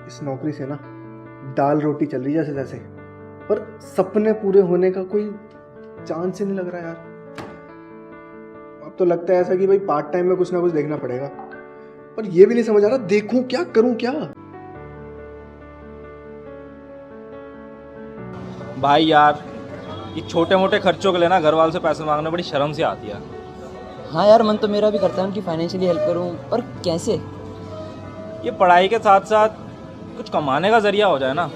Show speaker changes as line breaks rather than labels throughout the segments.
इस नौकरी से ना दाल रोटी चल रही जैसे तैसे, पर सपने पूरे होने का कोई चांस ही नहीं लग रहा यार। अब तो लगता है ऐसा कि भाई पार्ट टाइम में कुछ ना कुछ देखना पड़ेगा, पर ये भी नहीं समझ आ रहा देखूं क्या करूं क्या।
भाई यार, ये छोटे मोटे खर्चों के लिए ना घर वालों से पैसे मांगना बड़ी शर्म सी आती है।
हाँ यार, मन तो मेरा भी करता है उनकी फाइनेंशियली हेल्प करूँ, पर कैसे?
ये पढ़ाई के साथ साथ कुछ कमाने का जरिया हो जाए ना,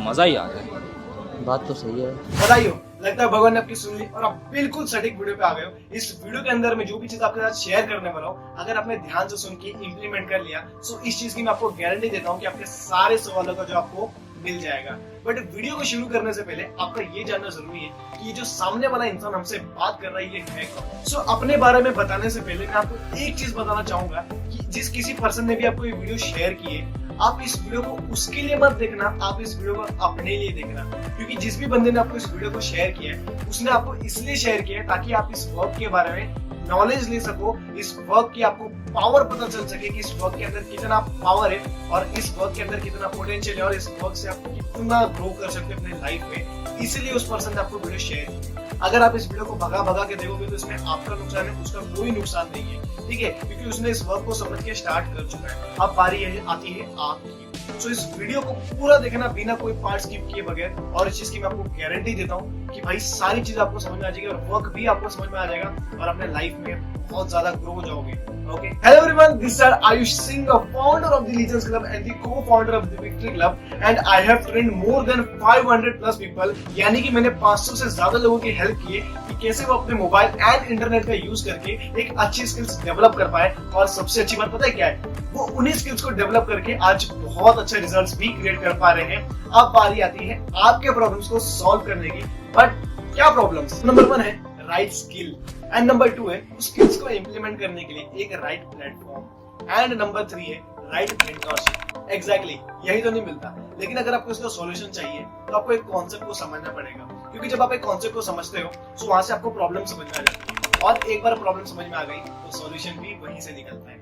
मज़ा ही आ जाए।
बात तो सही है।
बधाई हो, लगता है भगवान ने आपकी सुन ली और आप बिल्कुल सटीक वीडियो पे आ गए हो। इस वीडियो के अंदर मैं जो भी चीज आपके साथ शेयर करने वाला हूँ, अगर आपने ध्यान से सुन के इम्प्लीमेंट कर लिया तो इस चीज की मैं आपको गारंटी देता हूँ कि आपके सारे सवालों का जवाब आपको मिल जाएगा। बट वीडियो को शुरू करने से पहले आपका ये जानना जरूरी है कि ये जो सामने वाला इंसान हमसे बात कर रहा है ये है कौन। सो अपने बारे में बताने से पहले मैं आपको एक चीज बताना चाहूंगा कि जिस किसी पर्सन ने भी आपको ये वीडियो शेयर की है, आप इस वीडियो को उसके लिए मत देखना, आप इस वीडियो को अपने लिए देखना। क्योंकि जिस भी बंदे ने आपको इस वीडियो को शेयर किया है उसने आपको इसलिए शेयर किया है ताकि आप इस वर्क के बारे में नॉलेज ले सको, इस वर्क की आपको पावर पता चल सके कि इस वर्क के अंदर कितना पावर है और इस वर्क के अंदर कितना पोटेंशियल है और इस वर्क से आप कितना ग्रो कर सकते हैं अपने लाइफ में। इसीलिए उस पर्सन ने आपको वीडियो शेयर की। अगर आप इस वीडियो को भगा भगा के देखोगे तो इसमें आपका नुकसान है, उसका कोई नुकसान नहीं है, ठीक है, क्योंकि उसने इस वर्क को समझ के स्टार्ट कर चुका है। अब बारी आती है आपकी। सो इस वीडियो को पूरा देखना बिना कोई पार्ट स्किप किए बगैर, और इस चीज की मैं आपको गारंटी देता हूँ कि भाई सारी चीज आपको समझ में आ जाएगी और वर्क भी आपको समझ में आ जाएगा और अपने लाइफ में बहुत ज्यादा ग्रो हो जाओगे। Okay. Hello everyone, this is Ayush Singh, a founder of the Legions Club and the co-founder of the Victory Club, and I have trained more than 500 plus people, यानी कि मैंने 500 से ज्यादा लोगों की हेल्प की है कि कैसे वो अपने मोबाइल एंड इंटरनेट का यूज करके एक अच्छी स्किल्स डेवलप कर पाए। और सबसे अच्छी बात पता है क्या है, वो उन्हीं स्किल्स को डेवलप करके आज बहुत अच्छे रिजल्ट्स भी क्रिएट कर पा रहे हैं। अब बारी आती है आपके प्रॉब्लम्स को सॉल्व करने की। बट क्या प्रॉब्लम्स? नंबर 1 है राइट स्किल, एंड नंबर 2 है उस स्किल्स को इम्प्लीमेंट करने के लिए एक राइट प्लेटफॉर्म, एंड नंबर 3 है राइट मेंटरशिप। एग्जैक्टली यही तो नहीं मिलता, लेकिन अगर आपको इसका सॉल्यूशन चाहिए तो आपको एक कॉन्सेप्ट को समझना पड़ेगा, क्योंकि जब आप एक कॉन्सेप्ट को समझते हो तो वहां से आपको प्रॉब्लम समझ में आ जाती है, और एक बार प्रॉब्लम समझ में आ गई तो सॉल्यूशन भी वहीं से निकलता है।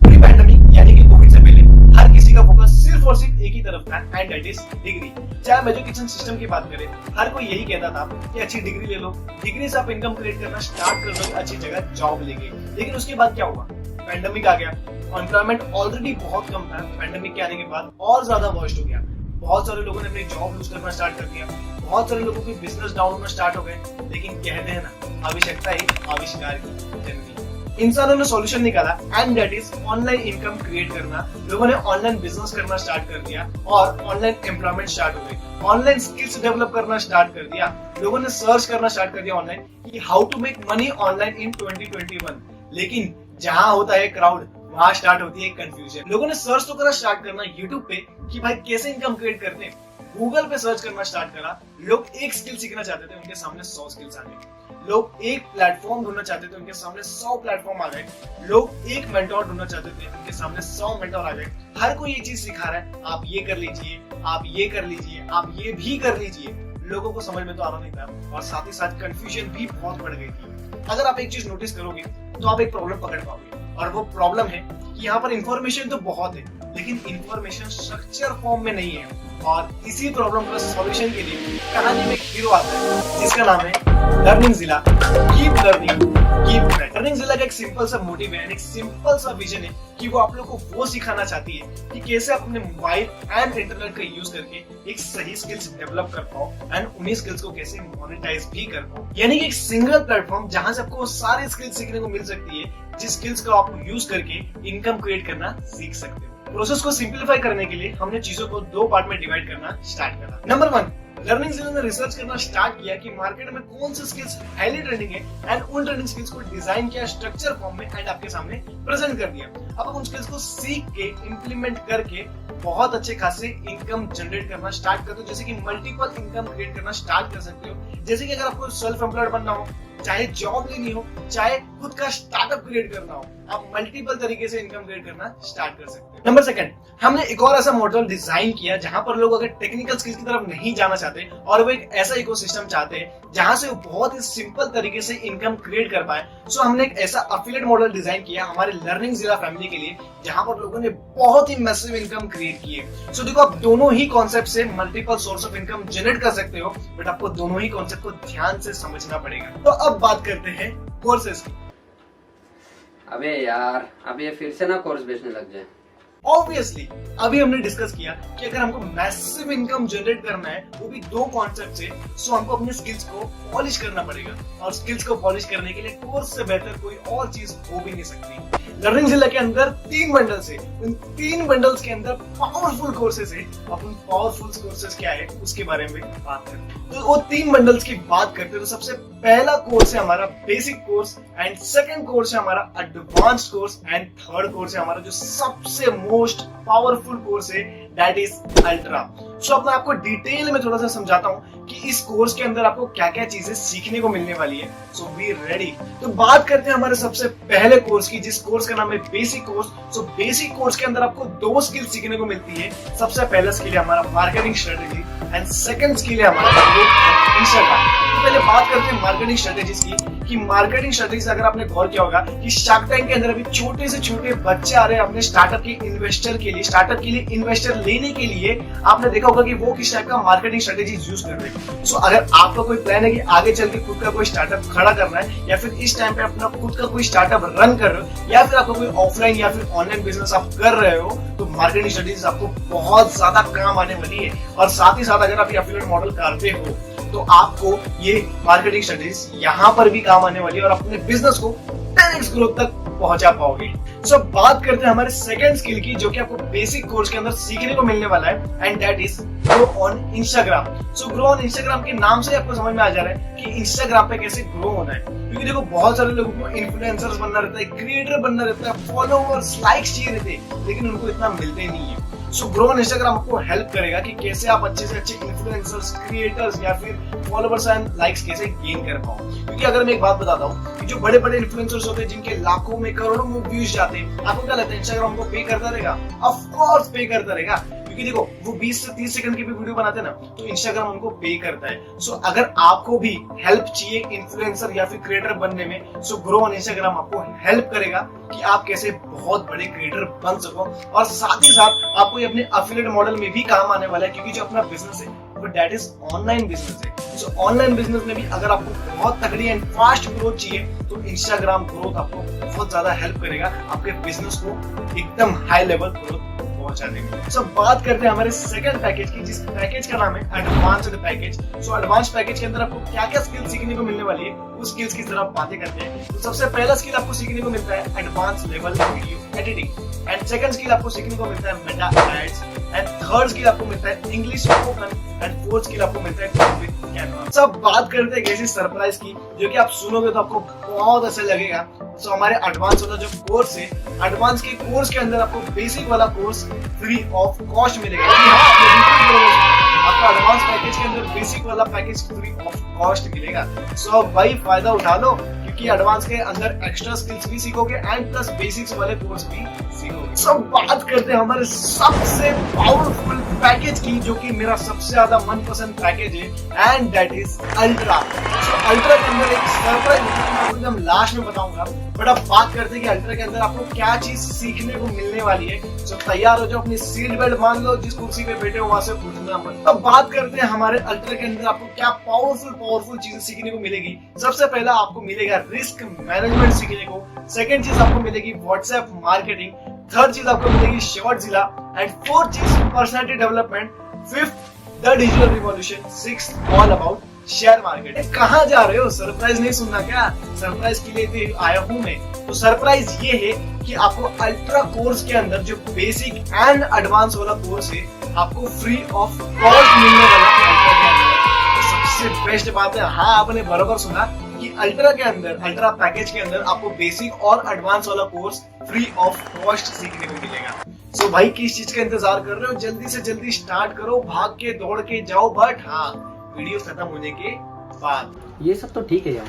प्री पैंडेमिक यानी कि कोविड से पहले हर किसी का फोकस सिर्फ और सिर्फ एक ही तरफ था, एंड दैट इज डिग्री। चाहे हम एजुकेशन सिस्टम की बात करें, हर कोई यही कहता था कि अच्छी डिग्री ले लो, डिग्री से आप इनकम क्रिएट करना स्टार्ट कर दो, अच्छी जगह जॉब लेंगे। लेकिन उसके बाद क्या हुआ? पैंडेमिक आ गया, एम्प्लॉयमेंट ऑलरेडी बहुत कम था, पैंडेमिक के आने के बाद और ज्यादा वर्स्ट हो गया। बहुत सारे लोगों ने अपनी जॉब लूज करना स्टार्ट कर दिया, बहुत सारे लोगों के बिजनेस डाउन होना स्टार्ट हो गए। लेकिन कहते हैं ना, आवश्यकता ही आविष्कार की जननी। इंसानों ने सॉल्यूशन निकाला, and that is online income create करना। लोगों ने ऑनलाइन बिजनेस करना स्टार्ट कर दिया और ऑनलाइन एम्प्लॉयमेंट स्टार्ट हो गई। ऑनलाइन स्किल्स डेवलप करना स्टार्ट कर दिया, लोगों ने सर्च करना स्टार्ट कर दिया ऑनलाइन कि how to make money online in 2021। लेकिन जहां होता है क्राउड, वहां स्टार्ट होती है कंफ्यूजन। लोगों ने सर्च तो करना स्टार्ट करना यूट्यूब पे कि भाई कैसे इनकम क्रिएट करते हैं, गूगल पे सर्च करना स्टार्ट करा। लोग एक स्किल सीखना चाहते थे, उनके सामने 100 स्किल्स आ गए। लोग एक प्लेटफॉर्म ढूंढना चाहते थे, उनके सामने 100 प्लेटफॉर्म आ गए। लोग एक मेंटोर ढूंढना चाहते थे, उनके सामने 100 मेंटोर आ गए। हर कोई ये चीज सिखा रहा है, आप ये कर लीजिए, आप ये कर लीजिए, आप ये भी कर लीजिए। लोगों को समझ में तो आना नहीं था, और साथ ही साथ कंफ्यूजन भी बहुत बढ़ गई थी। अगर आप एक चीज नोटिस करोगे तो आप एक प्रॉब्लम पकड़ पाओगे, और वो प्रॉब्लम है कि यहाँ पर इंफॉर्मेशन तो बहुत है, लेकिन इंफॉर्मेशन स्ट्रक्चर फॉर्म में नहीं है। और इसी प्रॉब्लम का सॉल्यूशन के लिए कहानी में एक हीरो आता है जिसका नाम है लर्निंग जिला। Keep learning, keep growing. Learning जिला का एक सिंपल सा मोटिव है, एक सिंपल सा विजन है कि वो आप लोग को वो सिखाना चाहती है कि कैसे आप अपने मोबाइल एंड इंटरनेट का यूज करके एक सही स्किल्स डेवलप कर पाओ, एंड उन्हीं स्किल्स को कैसे मोनेटाइज भी कर पाओ। यानी कि एक सिंगल प्लेटफॉर्म जहां से आपको सारे स्किल्स सीखने को मिल सकती है, जिस स्किल्स को आप यूज करके इनकम क्रिएट करना सीख सकते हो। प्रोसेस को सिंपलीफाई करने के लिए हमने चीजों को 2 पार्ट में डिवाइड करना स्टार्ट करा। नंबर 1, लर्निंग जिला ने रिसर्च करना स्टार्ट किया कि मार्केट में कौन से स्किल्स हाईली ट्रेंडिंग है, एंड उन ट्रेंडिंग स्किल्स को डिजाइन किया स्ट्रक्चर फॉर्म में एंड आपके सामने प्रेजेंट कर दिया। अब आप उन स्किल्स को सीख के इंप्लीमेंट करके बहुत अच्छे खासे इनकम जनरेट करना स्टार्ट करते हो, जैसे कि मल्टीपल इनकम क्रिएट करना स्टार्ट कर सकते हो। जैसे कि अगर आपको सेल्फ एम्प्लॉयड बनना हो, चाहे जॉब लेनी हो, चाहे खुद का स्टार्टअप क्रिएट करना हो, आप मल्टीपल तरीके से इनकम क्रिएट करना स्टार्ट कर सकते हैं। नंबर सेकंड, हमने एक और ऐसा मॉडल डिजाइन किया जहां पर लोग अगर टेक्निकल स्किल्स की तरफ नहीं जाना चाहते और वो एक ऐसा इकोसिस्टम चाहते हैं जहां से वो बहुत ही सिंपल तरीके से इनकम क्रिएट कर पाए, सो हमने एक ऐसा अफिलिएट मॉडल डिजाइन किया हमारे लर्निंग जिला फैमिली के लिए, जहां पर लोगों ने बहुत ही मैसिव इनकम क्रिएट की है। सो देखो, आप दोनों ही कॉन्सेप्ट से multiple source of income generate कर सकते हो, बट आपको दोनों ही कॉन्सेप्ट को ध्यान से समझना पड़ेगा। तो अब बात करते हैं कोर्सेज की।
अबे यार, अब ये फिर से ना कोर्स बेचने लग जाए।
ऑब्वियसली अभी हमने डिस्कस किया कि अगर हमको मैसिव इनकम जनरेट करना है, वो भी दो कॉन्सेप्ट से, सो हमको अपने स्किल्स को पॉलिश करना पड़ेगा, और स्किल्स को पॉलिश करने के लिए कोर्स से बेहतर कोई और चीज हो भी नहीं सकती। लर्निंग जिला के अंदर 3 बंडल्स है, उन 3 बंडल्स के अंदर पावरफुल कोर्सेज है। अब उन पावरफुल कोर्सेज क्या है उसके बारे में बात करते हैं। तो वो 3 बंडल्स की बात करते हैं तो सबसे पहला कोर्स है हमारा basic course, and second course है हमारा advanced course, and third course है हमारा जो सबसे मोस्ट पावरफुल कोर्स है, दैट इज अल्ट्रा। सो अब मैं आपको डिटेल में थोड़ा सा समझाता हूँ कि इस कोर्स के अंदर आपको क्या क्या चीजें सीखने को मिलने वाली है। सो बी रेडी। तो बात करते हैं हमारे सबसे पहले कोर्स की, जिस कोर्स का नाम है basic course. So basic course के अंदर आपको 2 स्किल सीखने को मिलती है। सबसे पहला स्किल है हमारा marketing strategy, and second skill है हमारा इंस्टाग्राम। तो पहले बात करते हैं मार्केटिंग स्ट्रेटेजीज की, कि मार्केटिंग स्ट्रेटेजीज अगर आपने गौर किया होगा कि शार्क टैंक के अंदर अभी छोटे से छोटे बच्चे आ रहे हैं अपने स्टार्टअप के इन्वेस्टर के लिए, स्टार्टअप के लिए इन्वेस्टर लेने के लिए। आपने देखा होगा कि वो किस टाइप का मार्केटिंग स्ट्रेटेजीज यूज कर रहे हैं। सो अगर आपका कोई प्लान है कि आगे चल के खुद का कोई स्टार्टअप खड़ा करना है, या फिर इस टाइम पे अपना खुद का कोई स्टार्टअप रन कर रहे हो, या फिर आपका कोई ऑफलाइन या फिर ऑनलाइन बिजनेस आप कर रहे हो, तो मार्केटिंग स्ट्रेटेजीज आपको बहुत ज्यादा काम आने वाली है। और साथ ही साथ अगर आप एफिलिएट मॉडल करते हो तो आपको ये मार्केटिंग स्ट्रेटेजीज यहाँ पर भी काम आने वाली है और अपने बिजनेस को 10x ग्रोथ तक पहुंचा पाओगे। सो बात करते हैं हमारे सेकंड स्किल की, जो कि आपको बेसिक कोर्स के अंदर सीखने को मिलने वाला है, and that is grow on Instagram. So grow on Instagram के नाम से आपको समझ में आ जा रहा है कि इंस्टाग्राम पे कैसे ग्रो होना है, क्योंकि देखो बहुत सारे लोगों को इन्फ्लुएंसर्स बनना रहता है, क्रिएटर बनना रहता है, फॉलोअर्स लाइक्स चाहिए रहते हैं, लेकिन उनको इतना मिलते नहीं है। सो ग्रो ऑन इंस्टाग्राम आपको हेल्प करेगा कि कैसे आप अच्छे से अच्छे इन्फ्लुएंसर्स, क्रिएटर्स या फिर फॉलोअर्स एंड लाइक्स कैसे गेन कर पाओ। क्योंकि अगर मैं एक बात बताता हूँ कि जो बड़े बड़े इन्फ्लुएंसर्स होते हैं जिनके लाखों में करोड़ों में व्यूज जाते हैं, आपको क्या लगता है इंस्टाग्राम को पे करता रहेगा? ऑफ कोर्स पे करता रहेगा, क्योंकि देखो वो 20 से 30 सेकंड की भी वीडियो बनाते हैं ना, तो इंस्टाग्राम उनको पे करता है। सो अगर आपको भी हेल्प चाहिए इन्फ्लुएंसर या फिर क्रिएटर बनने में, सो ग्रो ऑन इंस्टाग्राम आपको हेल्प करेगा कि आप कैसे बहुत बड़े क्रिएटर बन सको, और साथ ही साथ आपको ये अपने एफिलिएट मॉडल में भी काम आने वाला है, क्योंकि जो अपना बिजनेस है वो दैट इज ऑनलाइन बिजनेस है। सो ऑनलाइन बिजनेस में भी अगर आपको बहुत तगड़ी एंड फास्ट ग्रोथ चाहिए, तो इंस्टाग्राम ग्रोथ आपको बहुत ज्यादा हेल्प करेगा आपके बिजनेस को एकदम हाई लेवल ग्रोथ पहुंचाने में। सो बात करते हैं हमारे सेकंड पैकेज की, जिस पैकेज का नाम है advanced package. So advance package के अंदर आपको क्या क्या स्किल सीखने को मिलने वाली है, उस स्किल्स की तरफ बातें करते हैं। तो सबसे पहला स्किल आपको सीखने को मिलता है advance level video editing, and second skill आपको सीखने को मिलता है Meta ads, and third skill आपको मिलता है English spoken, and fourth skill आपको मिलता है टॉक विद कैनवा। सब बात करते हैं ऐसी सरप्राइज की, जो कि आप सुनोगे तो आपको बहुत अच्छा लगेगा। सो हमारे एडवांस वाला जो कोर्स है, एडवांस के कोर्स के अंदर आपको बेसिक वाला कोर्स फ्री ऑफ कॉस्ट मिलेगा। आपको एडवांस पैकेज के अंदर बेसिक वाला पैकेज फ्री ऑफ कॉस्ट मिलेगा। सो भाई फायदा उठा लो, क्योंकि एडवांस के अंदर एक्स्ट्रा स्किल्स भी सीखोगे एंड प्लस बेसिक्स वाले कोर्स भी सीखोगे। सब बात करते हैं हमारे सबसे पावरफुल पैकेज की, जो कि मेरा सबसे ज्यादा मनपसंद पैकेज है, and that is ultra. So ultra के अंदर एक सरप्राइज मैं आपको एकदम लास्ट में बताऊंगा, बट अब बात करते हैं कि अल्ट्रा के अंदर आपको क्या चीज सीखने को मिलने वाली है। सो तैयार हो जाओ, अपनी सीट बेल्ट बांध लो, जिस कुर्सी पे बैठे हो वहां से उठना मत। अब बात करते हैं हमारे अल्ट्रा के अंदर आपको क्या पावरफुल चीजें सीखने को मिलेगी। सबसे पहला आपको मिलेगा रिस्क मैनेजमेंट सीखने को, सेकंड चीज आपको मिलेगी व्हाट्सएप मार्केटिंग, थर्ड चीज आपको मिलेगी शॉर्ट जिला, एंड फोर्थ चीज personality development, fifth the digital revolution, sixth all about share market. कहाँ जा रहे हो? सरप्राइज नहीं सुनना क्या? सरप्राइज के लिए आया हूँ मैं। तो सरप्राइज ये है कि आपको अल्ट्रा कोर्स के अंदर जो बेसिक एंड एडवांस वाला कोर्स है, आपको फ्री ऑफ कॉस्ट मिलने वाला है। तो सबसे बेस्ट बात है, हाँ आपने बराबर सुना कि अल्ट्रा के अंदर, अल्ट्रा पैकेज के अंदर आपको बेसिक और एडवांस वाला कोर्स फ्री ऑफ कॉस्ट सीखने को मिलेगा। सो भाई किस चीज का इंतजार कर रहे हो? जल्दी से जल्दी स्टार्ट करो, भाग के दौड़ के जाओ, बट हाँ वीडियो खत्म होने के बाद।
ये सब तो ठीक है यार,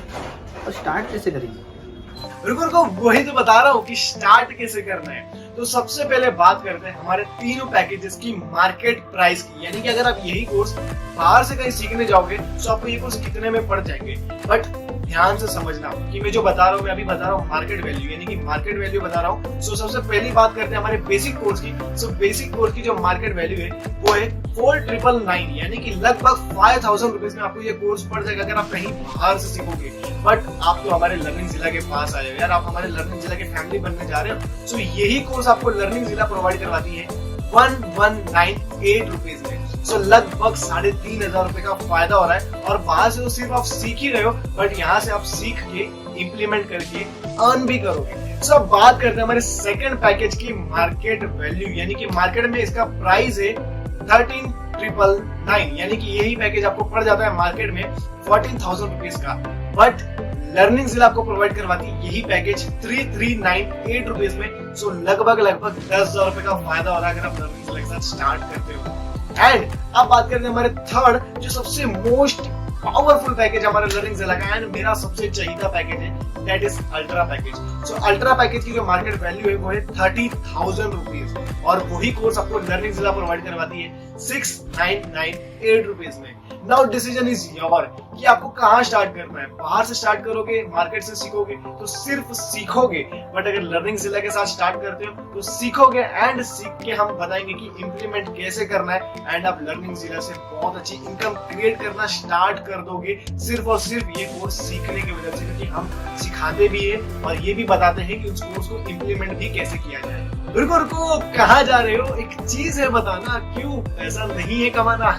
और स्टार्ट कैसे करेंगे?
रुको वही तो बता रहा हूँ कि स्टार्ट कैसे करना है। तो सबसे पहले बात करते हैं हमारे तीनों पैकेजेस की मार्केट प्राइस की, यानी कि अगर आप यही कोर्स बाहर से कहीं सीखने जाओगे तो आपको ये कोर्स कितने में पड़ जाएंगे। बट ध्यान से समझना कि मैं जो बता रहा हूँ, मैं अभी बता रहा हूँ मार्केट वैल्यू, यानी कि मार्केट वैल्यू बता रहा हूँ। सो सबसे पहली बात करते हैं हमारे बेसिक कोर्स की। सो बेसिक कोर्स की जो मार्केट वैल्यू है वो है 4999, यानी कि लगभग 5000 रुपीज में आपको ये कोर्स पड़ जाएगा अगर आप कहीं बाहर से सीखोगे। बट आप तो हमारे लर्निंग जिला के पास आए हो यार, आप हमारे लर्निंग जिला के फैमिली बनने जा रहे हो। सो यही कोर्स आपको लर्निंग जिला प्रोवाइड करवाती है 1198 रुपीज में। सो लगभग 3500 रुपए का फायदा हो रहा है। और बाहर से तो सिर्फ आप सीख ही रहे हो, बट यहाँ से आप सीख के इम्प्लीमेंट करके अर्न भी करोगे। सो अब बात करते हैं हमारे सेकंड पैकेज की मार्केट वैल्यू, यानी कि मार्केट में इसका प्राइस है 13,999, यानी कि यही पैकेज आपको पड़ जाता है मार्केट में 14,000 रुपीज का। बट लर्निंग जिला आपको प्रोवाइड करवाती है यही पैकेज 3398 रुपीज में। सो लगभग 10,000 रुपए का फायदा हो रहा है अगर आप लर्निंग जिला के साथ स्टार्ट करते हो। एंड अब बात करते हैं हमारे थर्ड, जो सबसे मोस्ट पावरफुल पैकेज हमारे लर्निंग जिला का एंड मेरा सबसे चाहिए पैकेज है, that is ultra package. So ultra package की जो मार्केट वैल्यू है वो है 30,000 रुपीज, और वही कोर्स आपको लर्निंग जिला प्रोवाइड करवाती है 6998 रुपीज में। नाउ डिसीजन इज योर कि आपको कहाँ स्टार्ट करना है। बाहर से स्टार्ट करोगे, मार्केट से सीखोगे तो सिर्फ सीखोगे, बट अगर लर्निंग जिला के साथ स्टार्ट करते हो तो सीखोगे एंड सीख के हम बताएंगे कि इम्प्लीमेंट कैसे करना है। एंड आप लर्निंग जिला से बहुत अच्छी इनकम क्रिएट करना स्टार्ट कर दोगे सिर्फ और सिर्फ ये कोर्स सीखने की वजह से, क्योंकि हम सिखाते भी है और ये भी बताते हैं कि उस कोर्स को इम्प्लीमेंट भी कैसे किया जाए। रुको कहाँ जा रहे हो, एक चीज है बताना, क्यों पैसा नहीं है कमाना।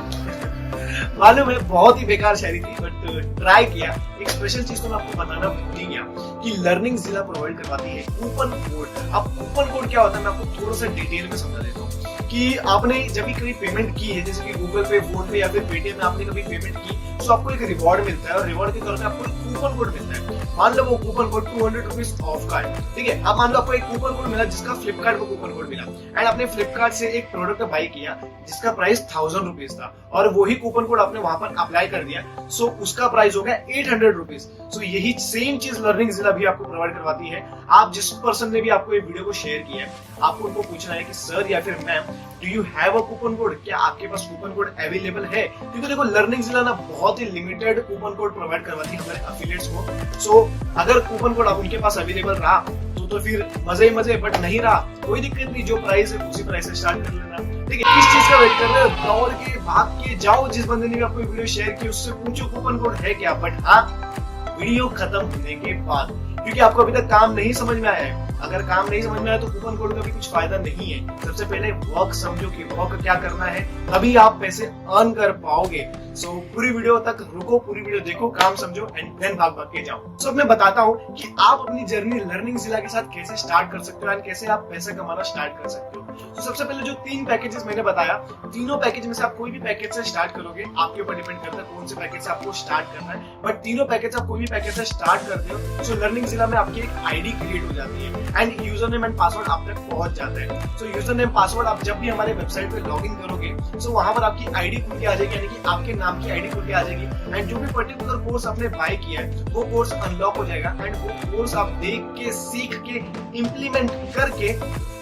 मालूम है बहुत ही बेकार शायरी थी, बट ट्राई किया। एक स्पेशल चीज तो मैं आपको बताना भूल ही गया कि लर्निंग जिला प्रोवाइड करवाती है कूपन कोड। अब कूपन कोड क्या होता है मैं आपको थोड़ा सा डिटेल में समझा देता हूँ कि आपने जब भी कभी पेमेंट की है, जैसे कि गूगल पे, फोन पे या फिर पेटीएम में आपने कभी पेमेंट की, तो आपको एक रिवॉर्ड मिलता है और रिवॉर्ड के तौर पे आपको एक कूपन कोड मिलता है। मान लो वो कूपन कोड 200 रुपीज ऑफ का है, ठीक है। अब मान लो आपको एक कूपन कोड मिला जिसका फ्लिपकार्ट को कूपन कोड मिला एंड आपने फ्लिपकार्ट से एक प्रोडक्ट बाय किया जिसका प्राइस 1000 रुपीज था और वही कूपन कोड आपने वहां पर अप्लाई कर दिया, सो उसका प्राइस हो गया 800 रुपीज। सो यही सेम चीज लर्निंग जिला भी आपको प्रोवाइड करवाती है। आप जिस पर्सन ने भी आपको ये वीडियो को शेयर किया है, आपको उनको पूछना है कि सर या फिर ma'am, do you have a coupon code, क्या आपके पास कूपन कोड अवेलेबल है? क्योंकि देखो लर्निंग जिला ना बहुत ही लिमिटेड कूपन कोड प्रोवाइड करवाती है हमारे एफिलिएट्स को। सो अगर कूपन कोड आप उनके पास अवेलेबल रहा तो फिर मजे ही मजे, बट नहीं रहा कोई दिक्कत नहीं, जो प्राइस है उसी प्राइस से स्टार्ट कर लेना, ठीक है। किस चीज का वेट कर रहे हो, दौड़ के भाग के जाओ, जिस बंदे ने भी आपको वीडियो शेयर की उससे पूछो कूपन कोड है क्या। बट हाँ, वीडियो खत्म होने के बाद, क्योंकि आपको अभी तक काम नहीं समझ में आया है। अगर काम नहीं समझ में आया तो कूपन कोड का भी कुछ फायदा नहीं है। सबसे पहले वर्क समझो कि वर्क क्या करना है, तभी आप पैसे अर्न कर पाओगे। सो पूरी वीडियो तक रुको, पूरी वीडियो देखो, काम समझो एंड देन भाग के जाओ। सो मैं बताता हूँ कि आप अपनी जर्नी लर्निंग जिला के साथ कैसे स्टार्ट कर सकते हो एंड कैसे आप पैसे कमाना स्टार्ट कर सकते हो। तो सबसे पहले जो 3 पैकेजेस मैंने बताया, तीनों पैकेज में से आप कोई भी पैकेज से स्टार्ट करोगे, आपके ऊपर डिपेंड करता है कौन से पैकेज से आपको स्टार्ट करना है। बट तीनों पैकेज आप कोई भी पैकेज से स्टार्ट करते हो सो लर्निंग जिला में आपकी एक आईडी क्रिएट हो जाती है and user name and password आप तक पहुंच जाता है। सो यूजर नेम पासवर्ड आप जब भी हमारे वेबसाइट पे लॉग इन करोगे सो वहां पर आपकी आईडी खुल के आ जाएगी, यानी कि आपके नाम की आईडी खुल के आ जाएगी एंड जो भी पर्टिकुलर कोर्स आपने बाय किया है वो कोर्स अनलॉक हो जाएगा एंड वो कोर्स आप देख के, सीख के, इम्प्लीमेंट करके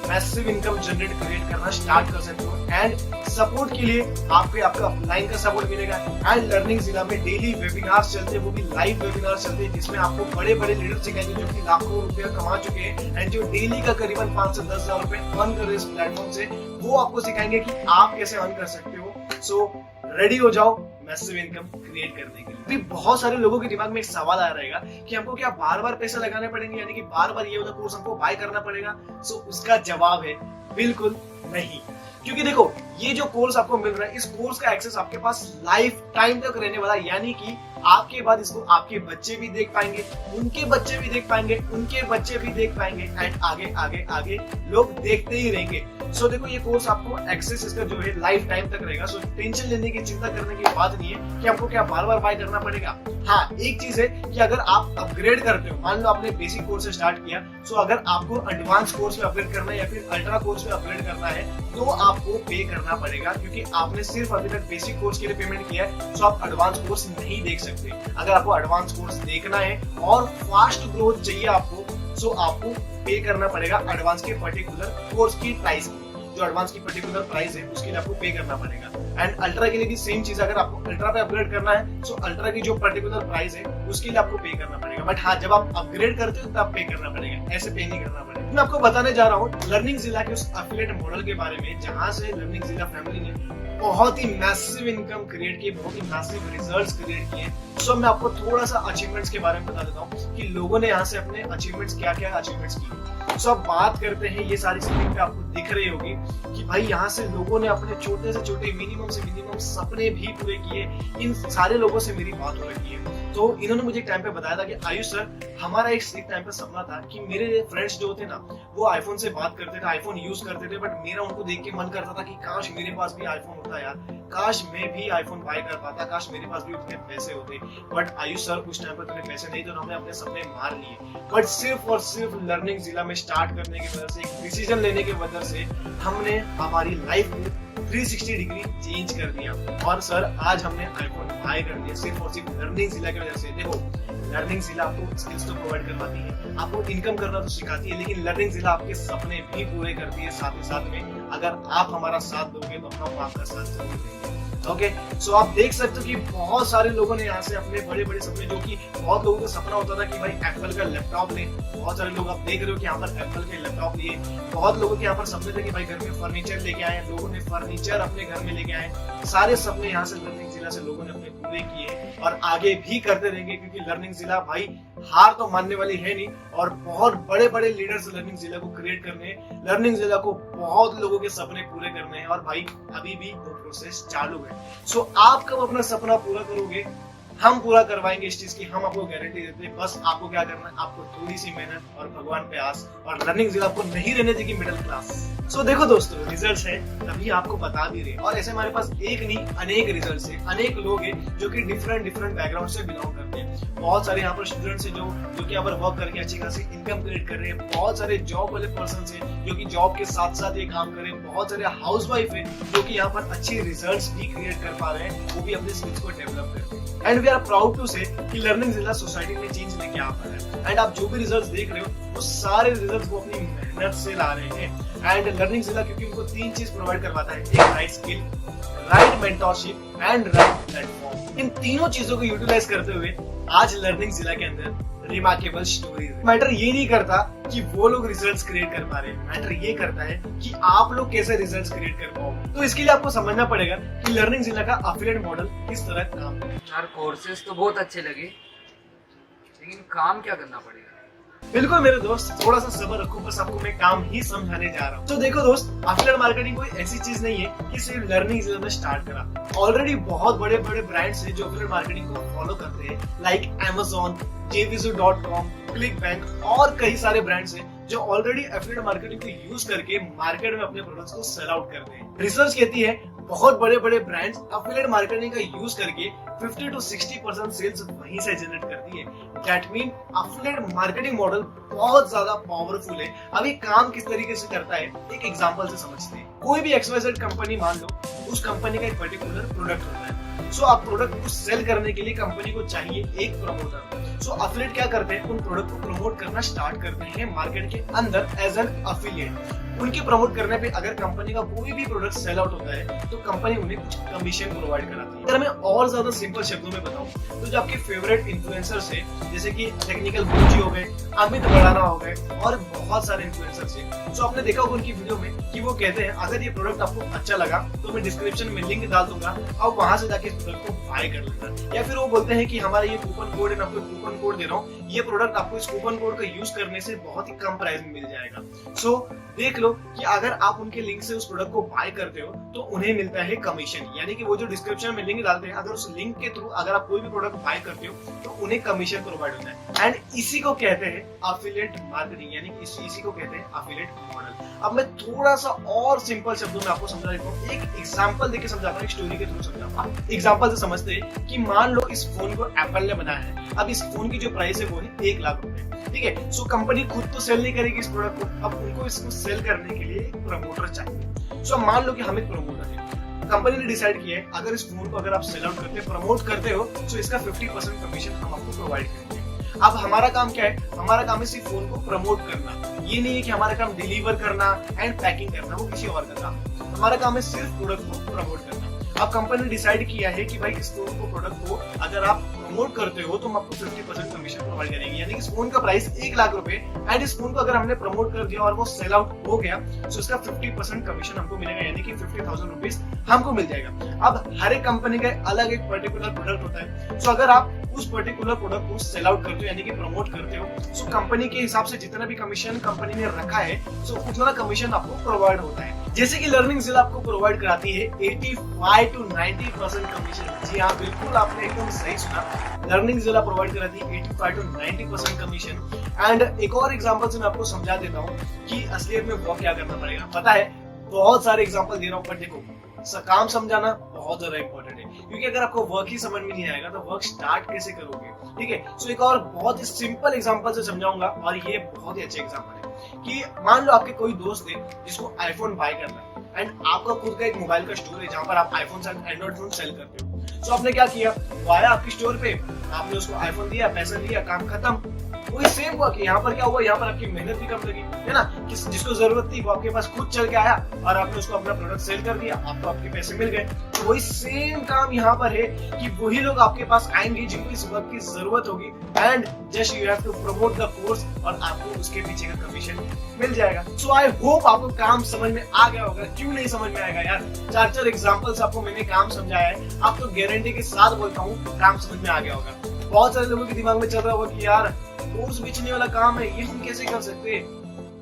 मैसिव इनकम जनरेट क्रिएट करना स्टार्ट कर सकते हो। एंड सपोर्ट के लिए आपका ऑफलाइन का सपोर्ट मिलेगा एंड लर्निंग जिला में डेली वेबिनार्स चलते हैं, वो भी लाइव वेबिनार्स चलते हैं जिसमें आपको बड़े बड़े लीडर सिखाएंगे जो कि लाखों रुपया कमा चुके हैं एंड जो डेली का करीबन 5 से 10 हजार रुपए अर्न कर रहे हैं इस प्लेटफॉर्म से, वो आपको सिखाएंगे कि आप कैसे अर्न कर सकते हो। सो रेडी हो जाओ मैसिव इनकम क्रिएट करने के लिए। भी बहुत सारे लोगों के दिमाग में एक सवाल आ रहेगा कि हमको क्या बार बार पैसे लगाने पड़ेंगे, यानी कि बार बार ये वाला कोर्स हमको बाय करना पड़ेगा। सो उसका जवाब है बिल्कुल नहीं, क्योंकि देखो ये जो कोर्स आपको मिल रहा है, इस कोर्स का एक्सेस आपके पास लाइफ टाइम तक रहने वाला है, यानी कि आपके बाद इसको आपके बच्चे भी देख पाएंगे, उनके बच्चे भी देख पाएंगे, उनके बच्चे भी देख पाएंगे एंड आगे आगे आगे लोग देखते ही रहेंगे। सो देखो ये कोर्स आपको एक्सेस इसका जो है लाइफ टाइम तक रहेगा। सो टेंशन लेने की, चिंता करने की बात नहीं है कि हमको क्या बार बार बाय करना पड़ेगा। हाँ, एक चीज है कि अगर आप अपग्रेड करते हो, मान लो आपने बेसिक कोर्स से स्टार्ट किया, सो अगर आपको एडवांस कोर्स में अपग्रेड करना है या फिर अल्ट्रा कोर्स में अपग्रेड करना है तो आपको पे करना पड़ेगा, क्योंकि आपने सिर्फ अभी तक बेसिक कोर्स के लिए पेमेंट किया है। सो आप एडवांस कोर्स नहीं देख सकते। अगर आपको एडवांस कोर्स देखना है और फास्ट ग्रोथ चाहिए आपको सो आपको पे करना पड़ेगा एडवांस के पर्टिकुलर कोर्स की प्राइस, जो एडवांस की पर्टिकुलर प्राइस है उसके लिए आपको पे करना पड़ेगा। एंड अल्ट्रा के लिए भी सेम चीज, अगर आपको अल्ट्रा पे अपग्रेड करना है सो अल्ट्रा की जो पर्टिकुलर प्राइस है उसके लिए आपको पे करना पड़ेगा। बट हाँ, जब आप अपग्रेड करते हो तब पे करना पड़ेगा, ऐसे पे नहीं करना पड़ेगा। मैं आपको बताने जा रहा हूँ लर्निंग जिला के उस एफिलिएट मॉडल के बारे में, जहां से लर्निंग जिला फैमिली ने बहुत ही मैसिव इनकम क्रिएट की, बहुत ही मैसिव रिजल्ट्स क्रिएट किए। सो मैं आपको थोड़ा सा अचीवमेंट्स के बारे में बता देता हूँ कि लोगों ने यहाँ से अपने अचीवमेंट्स क्या अचीवमेंट्स किए। सो अब बात करते हैं, ये सारी स्क्रीन पे आपको दिख रही होगी कि भाई यहाँ से लोगों ने अपने छोटे से छोटे मिनिमम से मिनिमम सपने भी पूरे किए। इन सारे लोगों से मेरी बात हो रही है तो इन्होंने मुझे एक टाइम पे बताया था कि आयुष सर, हमारा एक टाइम पे सपना था कि मेरे फ्रेंड्स जो होते ना वो आईफोन से बात करते थे, आईफोन यूज करते थे, बट मेरा उनको देख के मन करता था कि काश मेरे पास भी आईफोन होता यार, काश मैं भी आईफोन बाय कर पाता, काश मेरे पास भी उतने पैसे होते। बट आयुष सर, उस टाइम पर तुम्हें पैसे नहीं थे, हमने अपने सपने मार लिए। बट सिर्फ और सिर्फ लर्निंग जिला में स्टार्ट करने की वजह से, एक डिसीजन लेने की वजह से हमने हमारी लाइफ को 360 डिग्री चेंज कर दिया। और सर आज हमने आईफोन बाय कर दिया सिर्फ और सिर्फ लर्निंग जिला की वजह से। देखो, लर्निंग जिला आपको स्किल्स तो प्रोवाइड करवाती है, आपको इनकम करना तो सिखाती है, लेकिन लर्निंग जिला आपके सपने भी पूरे करती है साथ ही साथ में। अगर आप हमारा साथ दोगे तो हम आपका साथ जरूर देंगे। ओके, सो आप देख सकते हो कि बहुत सारे लोगों ने यहाँ से अपने बड़े बड़े सपने, जो कि बहुत लोगों का सपना होता था कि भाई एप्पल का लैपटॉप ले, बहुत सारे लोग आप देख रहे हो कि यहाँ पर एप्पल के लैपटॉप लिए। बहुत लोगों के यहाँ पर सपने थे कि भाई घर में फर्नीचर लेके आए, लोगों ने फर्नीचर अपने घर में लेके आए। सारे सपने यहाँ से लर्निंग जिला से लोगों ने अपने पूरे किए और आगे भी करते रहेंगे, क्योंकि लर्निंग जिला भाई हार तो मानने वाली है नहीं और बहुत बड़े बड़े लीडर्स लर्निंग जिला को क्रिएट करने हैं। लर्निंग जिला को बहुत लोगों के सपने पूरे करने हैं और भाई अभी भी वो प्रोसेस चालू है। सो आप कब अपना सपना पूरा करोगे, हम पूरा करवाएंगे इस चीज की, हम आपको गारंटी देते हैं। बस आपको क्या करना है, आपको थोड़ी सी मेहनत और भगवान पे आस, और लर्निंग जिला आपको नहीं रहने देगी मिडिल क्लास। सो देखो दोस्तों, रिजल्ट्स है तभी आपको बता भी रहे, और ऐसे हमारे पास एक नहीं अनेक रिजल्ट्स है, अनेक लोग हैं जो कि डिफरेंट बैकग्राउंड से बिलोंग करते हैं। बहुत सारे यहाँ पर स्टूडेंट्स हैं जो कि यहाँ पर वर्क करके अच्छी खासी इनकम क्रिएट कर रहे हैं। बहुत सारे जॉब वाले पर्सन हैं जो कि जॉब के साथ साथ ये काम कर रहे हैं। बहुत सारे हाउसवाइफ है जो कि यहाँ पर अच्छे रिजल्ट्स भी क्रिएट कर पा रहे हैं, वो भी अपने स्किल्स को डेवलप कर रहे हैं। And we are proud to say कि लर्निंग जिला सोसाइटी में चेंज लेके आ पा रहा है। एंड आप जो भी रिजल्ट्स देख रहे हो वो सारे रिजल्ट्स वो अपनी मेहनत से ला रहे हैं। एंड लर्निंग जिला क्योंकि उनको 3 चीज प्रोवाइड करवाता है, एक right skill, right mentorship and right platform. इन तीनों चीजों को यूटिलाइज करते हुए आज लर्निंग जिला के अंदर रिमार्केबल स्टोरी। मैटर ये नहीं करता कि वो लोग रिजल्ट्स क्रिएट कर पा रहे हैं, मैटर ये करता है कि आप लोग कैसे रिजल्ट्स क्रिएट कर पाओगे। तो इसके लिए आपको समझना पड़ेगा कि लर्निंग जिला का एफिलिएट मॉडल किस तरह काम करता है।
यार कोर्सेज तो बहुत अच्छे लगे, लेकिन काम क्या करना पड़ेगा?
बिल्कुल मेरे दोस्त, थोड़ा सा सब्र रखो, बस आपको मैं काम ही समझाने जा रहा हूँ। तो देखो दोस्त, एफिलिएट मार्केटिंग कोई ऐसी चीज नहीं है कि सिर्फ लर्निंग जिला में स्टार्ट करा। ऑलरेडी बहुत बड़े बड़े ब्रांड्स हैं जो एफिलिएट मार्केटिंग को फॉलो करते हैं, लाइक Amazon, jvizu.com, क्लिकबैंक और कई सारे ब्रांड्स हैं जो ऑलरेडी एफिलिएट मार्केटिंग को यूज करके मार्केट में अपने प्रोडक्ट्स को सेल आउट करते हैं। रिसर्च कहती है बहुत बड़े बड़े ब्रांड्स एफिलिएट मार्केटिंग का यूज करके 50 to 60% सेल्स वहीं से जनरेट करती है। That mean affiliate marketing model बहुत ज्यादा पावरफुल है। अब ये काम किस तरीके से करता है, एक एग्जांपल से समझते हैं। कोई भी XYZ कंपनी मान लो, उस कंपनी का एक पर्टिकुलर प्रोडक्ट होता है। सो आप प्रोडक्ट को सेल करने के लिए कंपनी को चाहिए एक प्रमोटर। सो एफिलिएट क्या करते हैं, उन प्रोडक्ट को प्रमोट करना स्टार्ट करते हैं मार्केट के अंदर एज एन एफिलिएट। उनके प्रमोट करने पे अगर कंपनी का कोई भी प्रोडक्ट सेल आउट होता है तो कंपनी उन्हें कुछ कमीशन प्रोवाइड कराती है। अगर मैं और ज्यादा सिंपल शब्दों में बताऊं तो जो आपके फेवरेट इन्फ्लुएंसर्स है, जैसे कि टेक्निकल गुरुजी हो गए, अमित बड़ाना हो गए और बहुत सारे इन्फ्लुएंसर्स हैं। सो आपने देखा होगा उनकी वीडियो में कि वो कहते हैं अगर ये प्रोडक्ट आपको अच्छा लगा तो मैं डिस्क्रिप्शन में लिंक डाल दूंगा और वहां से जाके इस प्रोडक्ट को बाय कर लेना। या फिर वो बोलते हैं कि हमारा ये कूपन कोड है, मैं आपको कूपन कोड दे रहा हूँ, ये प्रोडक्ट आपको इस कूपन कोड का यूज करने से बहुत ही कम प्राइस में मिल जाएगा। सो देख लो कि अगर आप उनके लिंक से उस प्रोडक्ट को बाय करते हो तो उन्हें मिलता है कमीशन, यानी कि वो जो डिस्क्रिप्शन में लिंक डालते हैं, अगर उस लिंक के थ्रू अगर आप कोई भी प्रोडक्ट बाय करते हो तो उन्हें कमीशन प्रोवाइड होता है। एंड इसी को कहते हैं एफिलिएट मार्केटिंग, यानी कि इसी को कहते हैं एफिलिएट मॉडल। अब मैं थोड़ा सा और सिंपल शब्दों में आपको समझा देता हूँ, एक एग्जांपल देके समझाता हूँ, एक स्टोरी के थ्रू समझाता हूँ। एग्जांपल से समझते हैं कि मान लो इस फोन को एप्पल ने बनाया है। अब इस फोन की जो प्राइस है वो है 1 लाख रुपए, ठीक है। सो कंपनी खुद तो सेल नहीं करेगी इस प्रोडक्ट को, अब उनको इसको सेल करने के लिए एक प्रमोटर चाहिए। सो मान लो कि हम एक प्रमोटर है, कंपनी ने डिसाइड किया है अगर इस फोन को अगर आप सेल आउट करते प्रमोट करते हो तो इसका 50% कमीशन हम आपको प्रोवाइड करेंगे। अब हमारा काम क्या है? हमारा काम है सिर्फ फोन को प्रमोट करना। ये नहीं है कि हमारा काम डिलीवर करना एंड पैकिंग करना, वो किसी और का काम। हमारा काम है सिर्फ प्रोडक्ट को प्रमोट करना। अब कंपनी ने डिसाइड किया है कि भाई इस फोन को, प्रोडक्ट को अगर आप प्रमोट करते हो तो हम आपको 50% कमीशन प्रोवाइड करेंगे। यानी कि इस फोन का प्राइस 1 लाख रुपए एंड इस फोन को अगर हमने प्रमोट कर दिया और वो सेल आउट हो गया तो इसका 50% कमीशन हमको मिलेगा, यानी कि 50,000 रुपीज हमको मिल जाएगा। अब हर एक कंपनी का अलग एक पर्टिकुलर प्रोडक्ट होता है। सो अगर आप उस पर्टिकुलर प्रोडक्ट को सेल आउट करते हो यानी कि प्रमोट करते हो, सो कंपनी के हिसाब से जितना भी कमीशन कंपनी ने रखा है सो उतना कमीशन आपको प्रोवाइड होता है। जैसे कि लर्निंग जिला आपको प्रोवाइड कराती है 85 to 90% कमीशन। जी हाँ, बिल्कुल आपने एकदम सही सुना, लर्निंग जिला प्रोवाइड कराती है 85 to 90% कमीशन। एंड एक और एग्जांपल से मैं आपको समझा देता हूँ कि असलियत में वो क्या करना पड़ेगा। पता है, बहुत सारे एग्जांपल दे रहा हूँ, पर देखो काम समझाना बहुत ज्यादा इंपॉर्टेंट है, क्योंकि अगर आपको वर्क ही समझ में नहीं आएगा तो वर्क स्टार्ट कैसे करोगे। ठीक है, सो एक और बहुत ही सिंपल एग्जांपल से समझाऊंगा, और ये बहुत ही अच्छे एग्जांपल है कि मान लो आपके कोई दोस्त है जिसको आईफोन बाय करना है एंड आपका खुद का एक मोबाइल का स्टोर है जहां पर आप iPhone and Android phone sell करते हो। सो आपने क्या किया, वो आया आपके स्टोर पे, आपने उसको आईफोन दिया, पैसा दिया, काम खत्म। वही सेम हुआ कि यहाँ पर क्या हुआ, यहाँ पर आपकी मेहनत भी कम लगी, है ना। जिसको जरूरत थी वो आपके पास खुद चल के आया और आपने उसको अपना प्रोडक्ट सेल कर दिया, आपको आपके पैसे मिल गए। तो वही सेम काम यहाँ पर है कि वही लोग आपके पास आएंगे जिनको इस वक्त की जरूरत होगी and just you have to promote the course और आपको उसके पीछे का कमीशन मिल जाएगा। सो आई होप आपको काम समझ में आ गया होगा। क्यों नहीं समझ में आएगा यार, 4 एग्जांपल्स आपको मैंने काम समझाया है, आप तो गारंटी के साथ बोलता हूँ काम समझ में आ गया होगा। बहुत सारे लोगों के दिमाग में चल रहा होगा कि यार कोर्स बेचने वाला काम है, ये हम कैसे कर सकते हैं।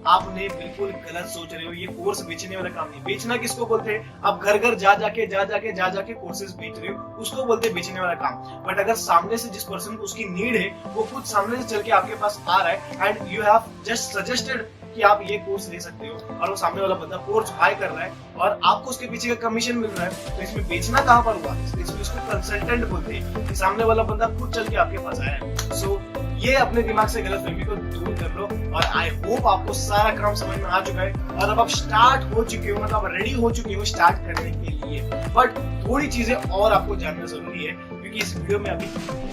आपने बिल्कुल गलत सोच रहे हो, ये कोर्स बेचने वाला काम नहीं। बेचना किसको बोलते हैं, आप घर घर जा जाके कोर्सेज बेच रहे हो, उसको बोलते हैं बेचने वाला काम। बट अगर सामने से जिस पर्सन को उसकी नीड है वो खुद सामने से चल के आपके पास आ रहा है and you have just suggested कि आप ये कोर्स ले सकते हो और वो सामने वाला बंदा कोर्स बाय कर रहा है और आपको उसके पीछे का कमीशन मिल रहा है, तो इसमें बेचना कहाँ पर हुआ, इसमें इसको कंसल्टेंट बोलते हैं कि सामने वाला बंदा खुद चल के आपके पास आया है। सो ये अपने दिमाग से गलतफहमी को दूर कर लो और आई होप आपको सारा काम समझ में आ चुका है और अब आप स्टार्ट हो चुके हो, मतलब रेडी हो चुके हो स्टार्ट करने के लिए। बट थोड़ी चीजें और आपको जानना जरूरी है, क्योंकि इस वीडियो में अभी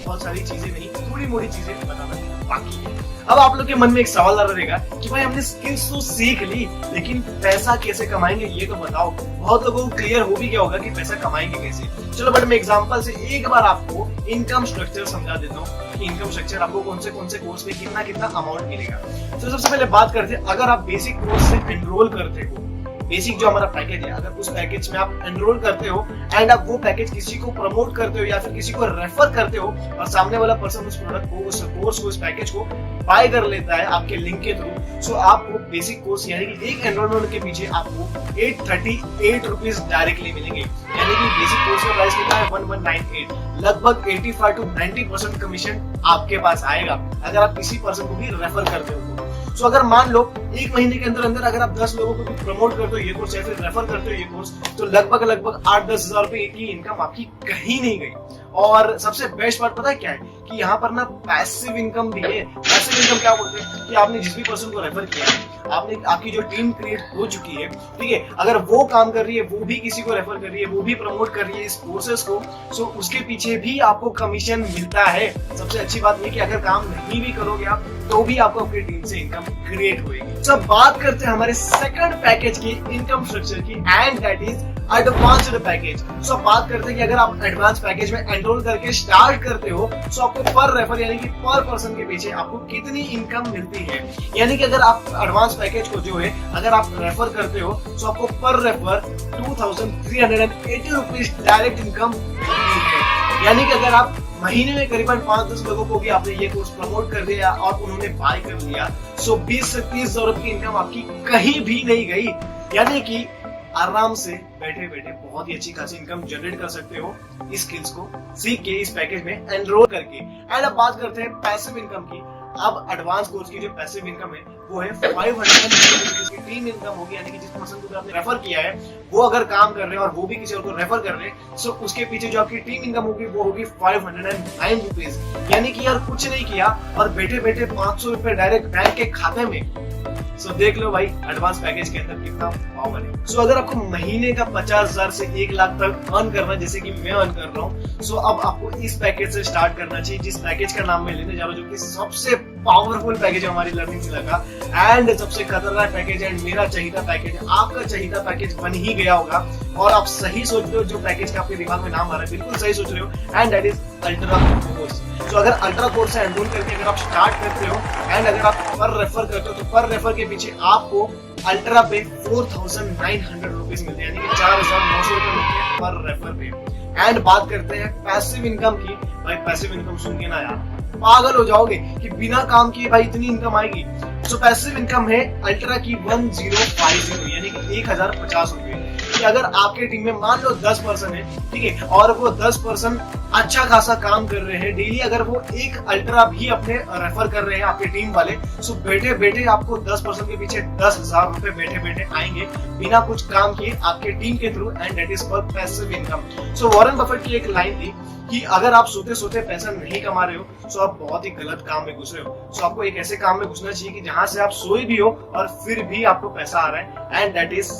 बहुत सारी चीजें नहीं, थोड़ी मोड़ी चीजें बताना बाकी है। अब आप लोग के मन में एक सवाल आ रहेगा कि भाई हमने स्किल्स तो सीख ली, लेकिन पैसा कैसे कमाएंगे ये तो बताओ। बहुत लोगों को क्लियर हो भी गया होगा कि पैसा कमाएंगे कैसे। चलो बट मैं एग्जांपल से एक बार आपको इनकम स्ट्रक्चर समझा देता हूँ कि इनकम स्ट्रक्चर आपको कौन से कोर्स में कितना अमाउंट मिलेगा। तो सबसे पहले बात करते हैं, अगर आप बेसिक कोर्स से एनरोल करते हो, बेसिक जो हमारा पैकेज है, अगर उस पैकेज में आप एनरोल करते हो एंड आप वो पैकेज किसी को प्रमोट करते हो या फिर किसी को रेफर करते हो और सामने वाला पर्सन उस प्रोडक्ट को, उस कोर्स को, उस पैकेज को बाय कर लेता है आपके लिंक के थ्रू, सो आपको बेसिक कोर्स यानी कि एक एनरोलमेंट के पीछे आपको 838 रुपीज डायरेक्टली मिलेंगे। यानी कि बेसिक कोर्स का प्राइस कितना है 1198, लगभग 85 to 90% कमीशन आपके पास आएगा अगर आप किसी पर्सन को भी रेफर करते हो। सो अगर मान लो 1 महीने के अंदर अंदर अगर आप 10 लोगों को भी प्रमोट करते हो ये कोर्स या फिर रेफर करते हो ये कोर्स, तो लगभग 8-10 हजार रुपए की इनकम आपकी कहीं नहीं गई। और सबसे बेस्ट पार्ट पता है क्या है कि यहाँ पर ना पैसिव इनकम भी है। पैसिव इनकम क्या बोलते हैं कि आपने जिस भी पर्सन को रेफर किया है, आपने आपकी जो टीम क्रिएट हो चुकी है, ठीक है, अगर वो काम कर रही है, वो भी किसी को रेफर कर रही है, वो भी प्रमोट कर रही है इस कोर्सेस को, सो उसके पीछे भी आपको कमीशन मिलता है। सबसे अच्छी बात ये कि अगर काम नहीं भी करोगे आप तो भी आपको अपनी टीम से इनकम क्रिएट होगी। तो बात करते हैं हमारे सेकंड पैकेज की इनकम स्ट्रक्चर की, and that is advanced package. So बात करते हैं कि अगर आप एडवांस पैकेज में एनरोल करके स्टार्ट करते हो तो आपको पर रेफर यानी कि पर पर्सन के पीछे आपको कितनी इनकम मिलती है। यानी कि अगर आप एडवांस पैकेज को जो है अगर आप रेफर करते हो तो आपको पर रेफर 2380 रुपीज डायरेक्ट इनकम मिलती है। यानी कि अगर आप महीने में करीबन 5-10 लोगों को भी आपने ये कोर्स प्रमोट कर दिया और उन्होंने बाय कर लिया, सो 20 से 30 हजार की इनकम आपकी कहीं भी नहीं गई। यानी कि आराम से बैठे बैठे बहुत ही अच्छी खासी इनकम जनरेट कर सकते हो इस स्किल्स को सीख के, इस पैकेज में एनरोल करके। एंड अब बात करते हैं पैसिव इनकम की। अब एडवांस कोर्स की जो पैसिव इनकम है वो है 500 रुपीज की टीम इनकम होगी। यानी कि जिस पर्सन को आपने रेफर किया है वो अगर काम कर रहे हैं और वो भी किसी और को रेफर कर रहे हैं, सो उसके पीछे जो आपकी टीम इनकम होगी वो होगी 509 रुपीज। यानी कि यार कुछ नहीं किया और बैठे बैठे 500 रुपए डायरेक्ट बैंक के खाते में सो देख लो भाई एडवांस पैकेज के अंदर कितना पावर है। सो अगर आपको महीने का 50,000 से 1 लाख तक अर्न करना है, जैसे कि मैं अर्न कर रहा हूँ, सो अब आपको इस पैकेज से स्टार्ट करना चाहिए, जिस पैकेज का नाम मैं लेने जा रहा हूँ, जो कि सबसे पावरफुल पैकेज है हमारी लर्निंग जिला का एंड सबसे खतरनाक पैकेज है, मेरा चाहिए पैकेज है, आपका चाहिए पैकेज बन ही गया होगा। और आप सही सोच रहे हो, जो पैकेज का आपके दिमाग में नाम आ रहा है बिल्कुल सही सोच रहे हो, and that is ultra course. तो अगर अल्ट्रा कोर्स से एनरोल करके अगर आप स्टार्ट करते हो एंड अगर आप पर रेफर करते हो, तो पर रेफर के पीछे आपको अल्ट्रा पे 4,900 रुपीज मिलते हैं, यानी कि 4,900 रुपए मिलते हैं पर रेफर पे। एंड बात करते हैं पैसिव इनकम की। भाई पैसिव इनकम सुन के ना यार पागल हो जाओगे कि बिना काम किए भाई इतनी इनकम आएगी। सो पैसिव इनकम है अल्ट्रा की 1050, यानी कि 1050 रुपए। कि अगर आपके टीम में मान लो 10 पर्सन है, ठीक है, और वो 10 पर्सन अच्छा खासा काम कर रहे हैं डेली, अगर वो एक अल्ट्रा भी अपने रेफर कर रहे हैं आपके टीम वाले, सो बैठे बैठे आपको 10 पर्सन के पीछे 10,000 रुपए बैठे बैठे आएंगे बिना कुछ काम किए आपके टीम के through, and that is called passive income. So Warren Buffett की एक लाइन थी कि अगर आप सोते सोते पैसा नहीं कमा रहे हो, सो आप बहुत ही गलत काम में घुस रहे हो। सो आपको एक ऐसे काम में घुसना चाहिए कि जहां से आप सोए भी हो और फिर भी आपको पैसा आ रहा है, and that is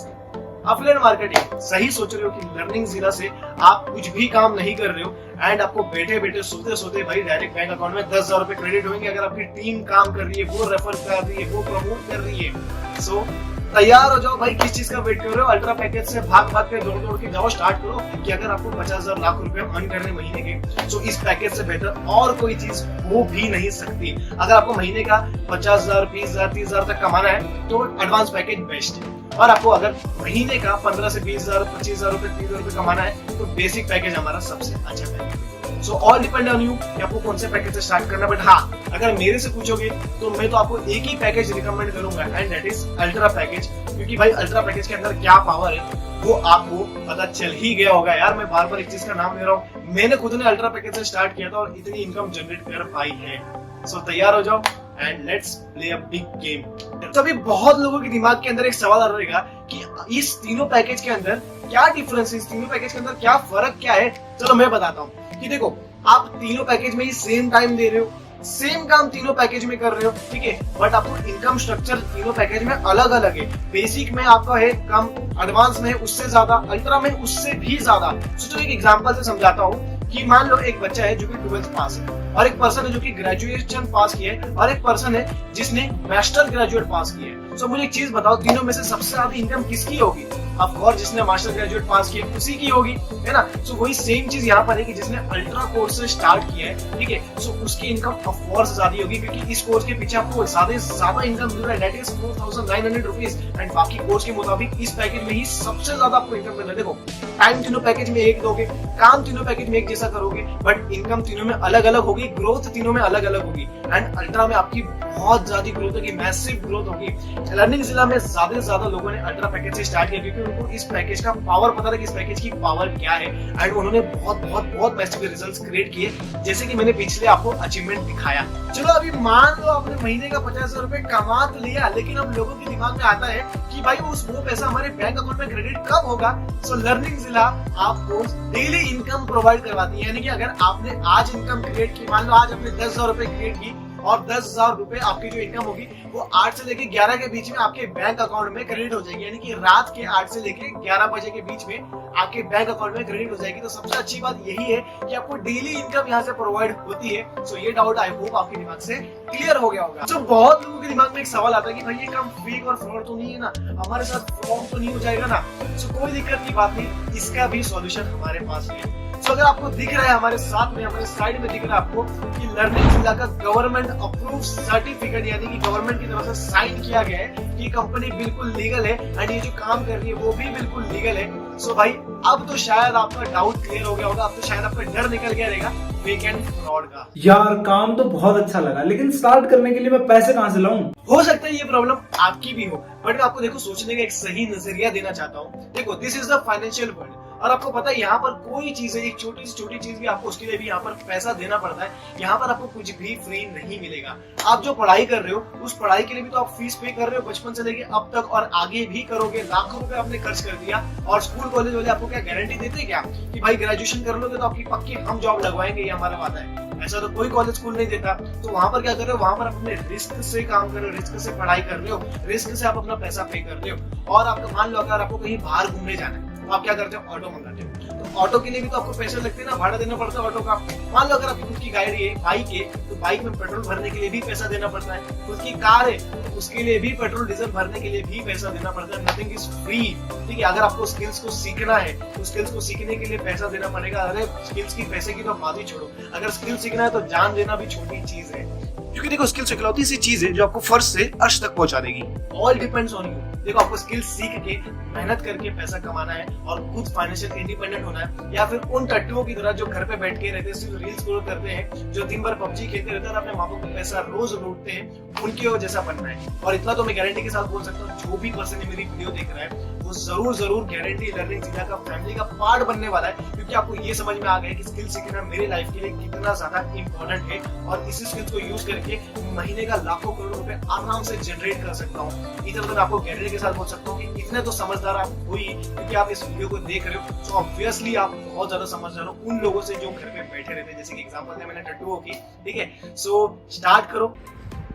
affiliate marketing. सही सोच रहे हो कि लर्निंग जिला से आप कुछ भी काम नहीं कर रहे हो एंड आपको बैठे बैठे सोते सोते भाई डायरेक्ट बैंक अकाउंट में 10,000 रुपए क्रेडिट होंगे। अगर आपकी टीम काम कर रही है, वो रेफर कर रही है, वो प्रमोट कर रही है, सो तैयार हो जाओ भाई। किस चीज का वेट कर रहे हो? अल्ट्रा पैकेज से भाग भाग के दौड़ दौड़ के जाओ, स्टार्ट करो कि अगर आपको 50,000 लाख रुपए अर्न करने महीने के, तो इस पैकेज से बेहतर और कोई चीज हो भी नहीं सकती। अगर आपको महीने का 50,000, 20,000, 30,000 तक कमाना है तो एडवांस पैकेज बेस्ट है, और आपको अगर महीने का 15 से 20,000, 25,000 रुपए, 30,000 रुपए कमाना है तो बेसिक पैकेज हमारा सबसे अच्छा package. So all depend on you कि आपको कौन से पैकेज से स्टार्ट करना। बट हाँ, अगर मेरे से पूछोगे तो मैं तो आपको एक ही पैकेज रिकमेंड करूंगा, and that is ultra package. क्योंकि भाई अल्ट्रा पैकेज के अंदर क्या पावर है वो आपको पता चल ही गया होगा। यार मैं बार बार एक चीज का नाम ले रहा हूँ, मैंने खुद ने अल्ट्रा पैकेज से स्टार्ट किया था और इतनी इनकम जनरेट कर पाई है। सो तैयार हो जाओ and let's play a big game. तो अभी बहुत लोगों के दिमाग के अंदर एक सवाल आ रहेगा कि इस तीनों पैकेज के अंदर क्या डिफरेंस है, इस तीनों पैकेज के अंदर क्या फर्क क्या है। चलो मैं बताता हूँ कि देखो, आप तीनों पैकेज में ही सेम टाइम दे रहे हो, सेम काम तीनों पैकेज में कर रहे हो, ठीक है, बट आपको इनकम स्ट्रक्चर तीनों पैकेज में अलग अलग है। बेसिक में आपका है कम, एडवांस में उससे ज्यादा, अल्ट्रा में उससे भी ज्यादा। तो एक एग्जांपल से समझाता हूँ कि मान लो एक बच्चा है जो कि 12th पास है, और एक पर्सन है जो कि ग्रेजुएशन पास किया है, और एक पर्सन है जिसने मास्टर ग्रेजुएट पास किया है। सो मुझे एक चीज बताओ, तीनों में से सबसे ज्यादा इनकम किसकी होगी? ऑफ कोर्स जिसने मास्टर ग्रेजुएट पास किया उसी की होगी, है ना। सो वही सेम चीज यहाँ पर है कि जिसने अल्ट्रा कोर्स से स्टार्ट किया है, ठीक है, सो उसकी इनकम ऑफ कोर्स ज्यादा होगी, क्योंकि इस कोर्स के पीछे आपको ज्यादा इनकम मिल रहा है, दैट इज 4,900 रुपीज। एंड बाकी कोर्स के मुताबिक इस पैकेज में ही सबसे ज्यादा आपको इनकम मिल रहा है। देखो, टाइम तीनों पैकेज में एक दोगे, काम तीनों पैकेज में एक जैसा करोगे, बट इनकम तीनों में अलग अलग होगी, ग्रोथ तीनों में अलग अलग होगी। एंड अल्ट्रा में आपकी बहुत ज्यादा ग्रोथ होगी, मैसिव ग्रोथ होगी। लर्निंग जिला में ज्यादा से ज्यादा लोगों ने अल्ट्रा पैकेज से स्टार्ट किया, क्योंकि उनको इस पैकेज का पावर पता था कि इस पैकेज की पावर क्या है, एंड उन्होंने बहुत बहुत बहुत मैसिव रिजल्ट्स क्रिएट किए, जैसे कि मैंने पिछले आपको अचीवमेंट दिखाया। चलो अभी मान लो आपने महीने का 50,000 रुपए कमा तो लिया, लेकिन अब लोगों के दिमाग में आता है कि भाई वो पैसा हमारे बैंक अकाउंट में क्रेडिट कब होगा। सो लर्निंग जिला आपको डेली इनकम प्रोवाइड करवाती है, यानी कि अगर आपने आज इनकम क्रिएट की, मान लो आज आपने 10,000 रुपए क्रिएट की, और 10,000 रुपए आपकी जो इनकम होगी वो 8 से लेके 11 के बीच में आपके बैंक अकाउंट में क्रेडिट हो जाएगी, यानी कि रात के 8 से लेके 11 बजे के बीच में आपके बैंक अकाउंट में क्रेडिट हो जाएगी। तो सबसे अच्छी बात यही है कि आपको डेली इनकम यहाँ से प्रोवाइड होती है। सो ये डाउट आई होप आपके दिमाग से क्लियर हो गया होगा। तो बहुत लोगों के दिमाग में एक सवाल आता है कि भाई ये काम फेक और फ्रॉड तो नहीं है ना, हमारे साथ फ्रॉड तो नहीं हो जाएगा ना। सो कोई दिक्कत की बात नहीं, इसका भी सॉल्यूशन हमारे पास है। तो अगर आपको दिख रहा है हमारे साथ में, हमारे साइड में दिख रहा है आपको कि लर्निंग जिला का गवर्नमेंट अप्रूव सर्टिफिकेट, यानी कि गवर्नमेंट की तरफ से साइन किया गया है कि कंपनी बिल्कुल लीगल है एंड ये जो काम कर रही है वो भी बिल्कुल लीगल है। सो भाई अब तो शायद आपका डाउट क्लियर हो गया होगा, अब तो शायद आपका डर निकल गया रहेगा फेक एंड फ्रॉड का।
यार काम तो बहुत अच्छा लगा, लेकिन स्टार्ट करने के लिए मैं पैसे कहाँ से लाऊं?
हो सकता है ये प्रॉब्लम आपकी भी हो, बट मैं आपको देखो सोचने का एक सही नजरिया देना चाहता हूँ। देखो, this is the financial world, और आपको पता है यहाँ पर कोई चीज है, एक छोटी से छोटी चीज भी आपको उसके लिए भी यहाँ पर पैसा देना पड़ता है। यहाँ पर आपको कुछ भी फ्री नहीं मिलेगा। आप जो पढ़ाई कर रहे हो उस पढ़ाई के लिए भी तो आप फीस पे कर रहे हो बचपन से लेके अब तक, और आगे भी करोगे। लाखों रुपए आपने खर्च कर दिया, और स्कूल कॉलेज वाले आपको क्या गारंटी देते क्या कि भाई ग्रेजुएशन कर लोगे तो आपकी पक्की हम जॉब लगवाएंगे, ये हमारा वादा है? ऐसा तो कोई कॉलेज स्कूल नहीं देता। तो वहां पर क्या कर रहे हो, वहां पर अपने रिस्क से काम कर रहे हो, रिस्क से पढ़ाई कर रहे हो, रिस्क से आप अपना पैसा पे कर रहे हो। और आपका मान लो अगर आपको कहीं बाहर घूमने जाना है तो आप क्या करते हो, ऑटो मंगाते हो। तो ऑटो के लिए भी तो आपको पैसे लगते हैं ना, भाड़ा देना पड़ता है ऑटो का। मान लो अगर आपकी खुद की गाड़ी है, बाइक है, तो बाइक में पेट्रोल भरने के लिए भी पैसा देना पड़ता है। खुद की कार है तो उसके लिए भी पेट्रोल डीजल भरने के लिए भी पैसा देना पड़ता है। नथिंग इज फ्री, ठीक है। अगर आपको स्किल्स को सीखना है तो स्किल्स को सीखने के लिए पैसा देना पड़ेगा। अरे स्किल्स की पैसे की तो बात ही छोड़ो, अगर स्किल सीखना है तो जान देना भी छोटी चीज है। क्योंकि देखो स्किल्स इकलौती सी चीज है जो आपको फर्श से अर्श तक पहुंचा देगी। All depends on you. देखो आपको स्किल सीख के मेहनत करके पैसा कमाना है और खुद फाइनेंशियल इंडिपेंडेंट होना है, या फिर उन टट्टुओं की तरह जो घर पे बैठ के रहते हैं, सिर्फ रील्स स्क्रॉल करते हैं, जो दिन भर पबजी खेलते रहते हैं और अपने माँ बाप को पैसा रोज लूटते हैं, उनके जैसा बनना है। और इतना तो मैं गारंटी के साथ बोल सकता हूँ, जो भी पर्सन मेरी वीडियो देख रहा है वो जरूर गारंटी लर्निंग जिला का फैमिली का पार्ट बनने वाला है। क्योंकि आपको ये समझ में आ गया कि स्किल सीखना मेरे लाइफ के लिए कितना ज्यादा इंपॉर्टेंट है और इसी स्किल्स को यूज करके महीने का लाखों करोड़ों रुपए आराम से जनरेट कर सकता हूँ। इधर तो मैं आपको गारंटी के साथ बोल सकता हूँ कि इतने तो समझदार आप हुई क्योंकि आप इस वीडियो को देख रहे हो। तो ऑब्वियसली आप बहुत ज्यादा समझदार हो उन लोगों से जो घर पे बैठे रहते हैं, जैसे कि एग्जांपल दिया मैंने टट्टुओं की, ठीक है। सो स्टार्ट करो।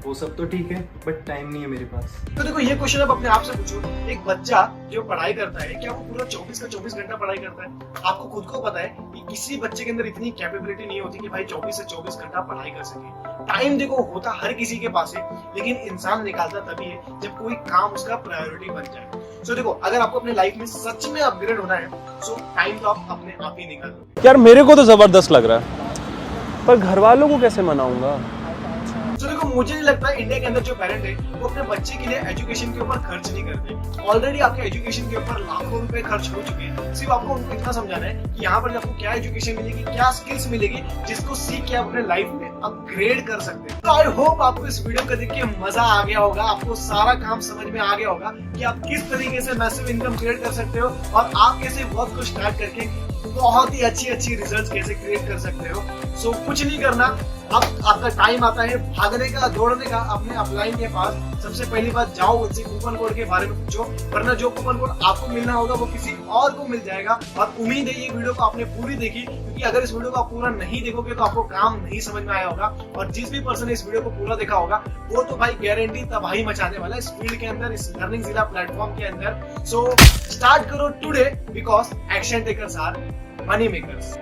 वो सब तो ठीक है बट टाइम नहीं है मेरे पास।
तो देखो ये क्वेश्चन आप अपने आप से पूछो, एक बच्चा जो पढ़ाई करता है क्या वो पूरा 24 का 24 घंटा पढ़ाई करता है? आपको खुद को पता है कि किसी बच्चे के अंदर इतनी कैपेबिलिटी नहीं होती कि भाई 24 से 24 घंटा पढ़ाई कर सके। टाइम देखो होता हर किसी के पास है, लेकिन इंसान निकालता तभी है जब कोई काम उसका प्रायोरिटी बन जाए। सो देखो अगर आपको अपने लाइफ में सच में अपग्रेड होना है सो टाइम तो आप अपने आप ही निकाल लो।
यार मेरे को तो जबरदस्त लग रहा है, पर घर वालों को कैसे मनाऊंगा?
तो देखो मुझे नहीं लगता इंडिया के अंदर जो पेरेंट है वो अपने बच्चे के लिए एजुकेशन के ऊपर खर्च नहीं करते। ऑलरेडी आपके एजुकेशन के ऊपर लाखों रुपए खर्च हो चुके हैं। सिर्फ आपको उनको इतना समझाना है कि यहाँ पर आपको क्या एजुकेशन मिलेगी, क्या स्किल्स मिलेगी जिसको सीख के आप अपने लाइफ में अपग्रेड कर सकते हैं। तो आई होप आपको इस वीडियो को देख के मजा आ गया होगा, आपको सारा काम समझ में आ गया होगा कि आप किस तरीके से मैसिव इनकम क्रिएट कर सकते हो और आप कैसे बहुत कुछ स्टार्ट करके बहुत ही अच्छी रिजल्ट्स कैसे क्रिएट कर सकते हो। सो कुछ नहीं करना, अब आपका टाइम आता है भागने का, दौड़ने का अपने अपलाइन के पास। सबसे पहली बात जाओ उनसे कूपन कोड के बारे में पूछो, वरना जो कूपन कोड आपको मिलना होगा वो किसी और को मिल जाएगा। और उम्मीद है ये वीडियो को आपने पूरी देखी, क्योंकि अगर इस वीडियो को आप पूरा नहीं देखोगे तो आपको काम नहीं समझ में आया होगा। और जिस भी पर्सन ने इस वीडियो को पूरा देखा होगा वो तो भाई गारंटी तबाही मचाने वाला है इस फील्ड के अंदर, इस लर्निंग जिला प्लेटफॉर्म के अंदर। सो स्टार्ट करो today because action takers are money makers.